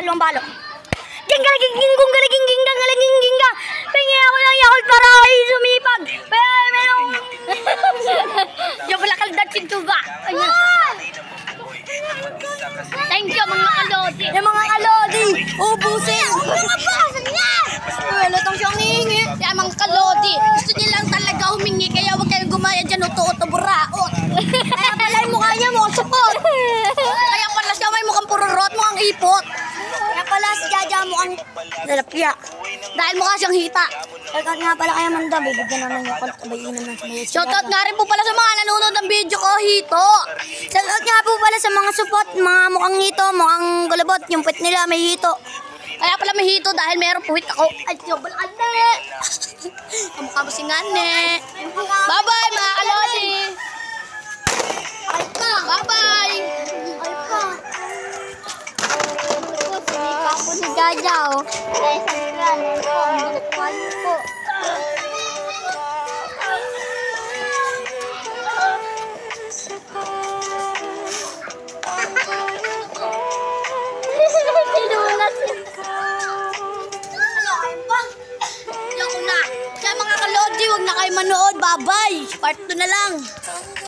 dalawang balok. Ginggalaging ginggalaging ginggalaging ginggang. Pingi ako ng yakol para ay sumipag. Yung pala kaldag sintuga. Thank you mga kalodi. Yung mga kalodi. Ubusin. Mga basan niya. Wala tong siyang hihingi. Yung mga kalodi. Gusto niya lang talaga humingi. Kaya huwag kayong gumaya dyan. Uto-uto buraot. Kaya pala yung mukha niya mo. Support. Kaya pala siya may mukhang pururot. Mukhang ipot. Kaya pala si Jaja mukhang lalapya. Dahil mukha siyang hita. Shoutout nga pala kaya Manda. Bibigyan naman yung kontabayin naman sa mga shoutout nga rin po pala sa mga nanonood ng video ko, hito. Shoutout nga po pala sa mga support, mga mukhang hito, mukhang gulabot. Yung puwit nila may hito. Kaya pala may hito dahil meron puwit ako. Ay, yobal ane. Kamukha mo si Ngane. Bye-bye mga kalodi. Ay pa. Bye-bye. Ay pa. Sinika po si Jaja, oh. Kaya sa Ngane, po. Tinunas. Ano, ay pa? Yan ko na. Kaya mga kalodi, huwag na kayo manood. Bye-bye. Part 2 na lang.